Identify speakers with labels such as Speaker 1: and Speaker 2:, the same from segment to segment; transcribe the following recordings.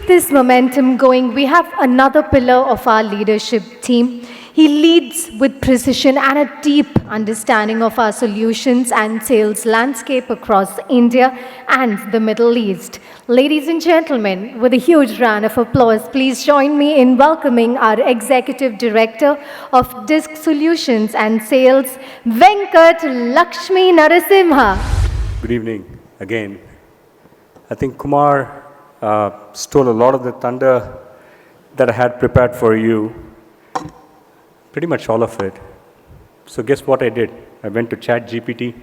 Speaker 1: keep this momentum going, we have another pillar of our leadership team. He leads with precision and a deep understanding of our solutions and sales landscape across India and the Middle East. Ladies and gentlemen, with a huge round of applause, please join me in welcoming our Executive Director of Disc Solutions and Sales, Venkat Lakshmi Narasimha.
Speaker 2: Good evening again. I think Kumar stole a lot of the thunder that I had prepared for you, pretty much all of it. So guess what I did? I went to ChatGPT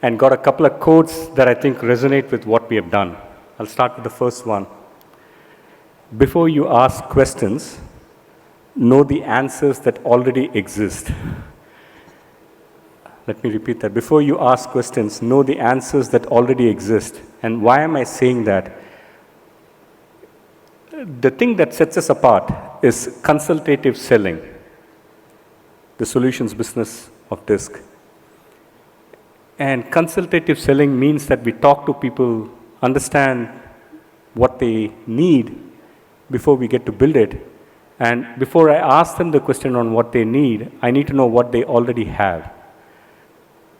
Speaker 2: and got a couple of quotes that I think resonate with what we have done. I'll start with the first one. Before you ask questions, know the answers that already exist. Let me repeat that. Before you ask questions, know the answers that already exist. And why am I saying that? The thing that sets us apart is consultative selling, the solutions business of Disc. And consultative selling means that we talk to people, understand what they need before we get to build it. And before I ask them the question on what they need, I need to know what they already have,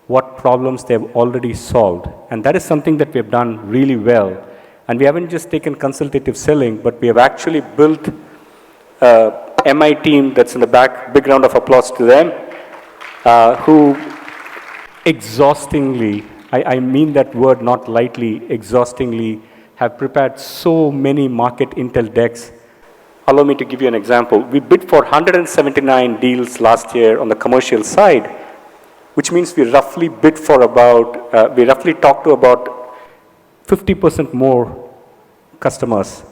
Speaker 2: what problems they have already solved. And that is something that we have done really well. And we haven't just taken consultative selling, but we have actually built a MI team that's in the back. Big round of applause to them, who exhaustingly, I mean that word not lightly, exhaustingly, have prepared so many market intel decks. Allow me to give you an example. We bid for 179 deals last year on the commercial side, which means we roughly bid for about, we roughly talked to about 50% more customers.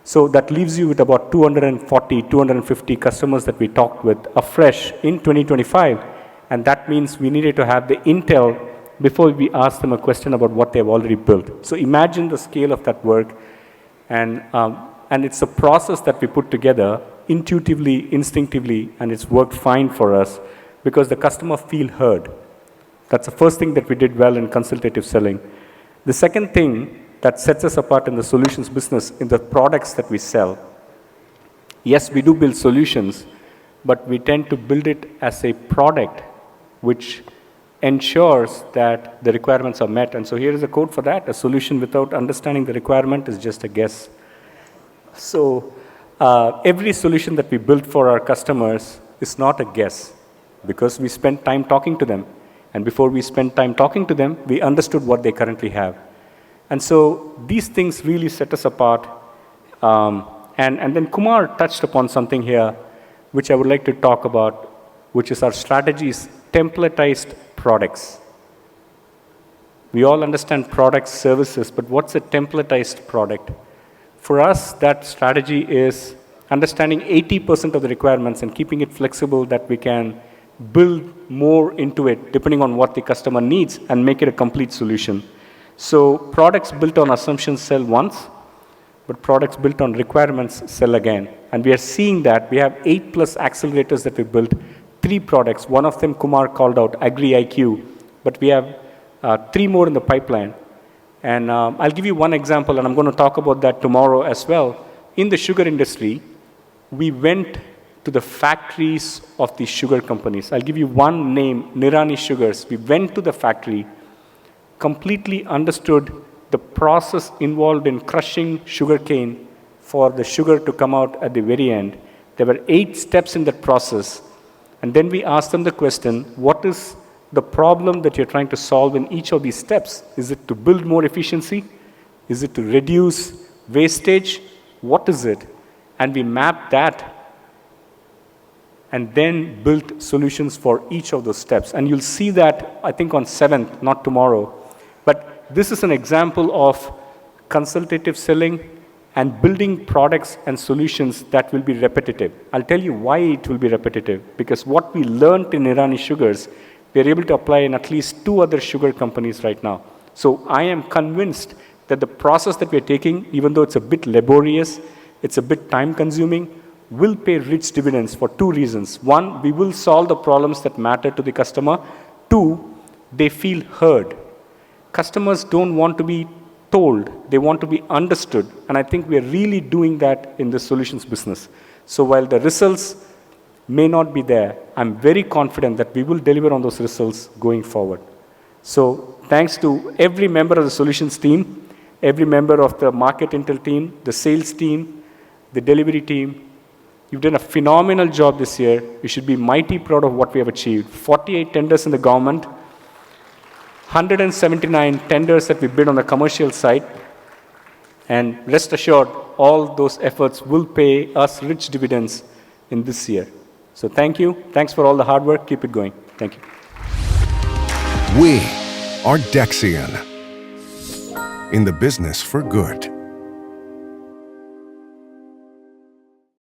Speaker 2: So that leaves you with about 240, 250 customers that we talked with afresh in 2025. And that means we needed to have the intel before we ask them a question about what they've already built. So imagine the scale of that work. And it's a process that we put together intuitively, instinctively, and it's worked fine for us because the customer feel heard. That's the first thing that we did well in consultative selling. The second thing that sets us apart in the solutions business in the products that we sell. Yes, we do build solutions, but we tend to build it as a product which ensures that the requirements are met. And so here is a code for that. A solution without understanding the requirement is just a guess. So every solution that we build for our customers is not a guess because we spend time talking to them. And before we spent time talking to them, we understood what they currently have. And so these things really set us apart. And then Kumar touched upon something here, which I would like to talk about, which is our strategies, templatized products. We all understand products, services, but what's a templatized product? For us, that strategy is understanding 80% of the requirements and keeping it flexible that we can build more into it depending on what the customer needs and make it a complete solution. So products built on assumptions sell once, but products built on requirements sell again. And we are seeing that. We have 8+ accelerators that we built, 3 products. One of them Kumar called out, Agri IQ, but we have 3 more in the pipeline. And I'll give you one example, and I'm going to talk about that tomorrow as well. In the sugar industry, we went to the factories of the sugar companies. I'll give you one name, Nirani Sugars. We went to the factory, completely understood the process involved in crushing sugarcane for the sugar to come out at the very end. There were 8 steps in that process. And then we asked them the question, what is the problem that you're trying to solve in each of these steps? Is it to build more efficiency? Is it to reduce wastage? What is it? And we mapped that and then built solutions for each of those steps. And you'll see that, I think, on 7th, not tomorrow. But this is an example of consultative selling and building products and solutions that will be repetitive. I'll tell you why it will be repetitive. Because what we learned in Irani Sugars, we are able to apply in at least 2 other sugar companies right now. So I am convinced that the process that we're taking, even though it's a bit laborious, it's a bit time-consuming, will pay rich dividends for 2 reasons. 1, we will solve the problems that matter to the customer. 2, they feel heard. Customers don't want to be told, they want to be understood, and I think we are really doing that in the solutions business. So while the results may not be there, I'm very confident that we will deliver on those results going forward. So thanks to every member of the solutions team, every member of the market intel team, the sales team, the delivery team. You've done a phenomenal job this year. You should be mighty proud of what we have achieved. 48 tenders in the government, 179 tenders that we bid on the commercial side, and rest assured, all those efforts will pay us rich dividends in this year. So thank you. Thanks for all the hard work. Keep it going. Thank you.
Speaker 3: We are Dexian, in the business for good.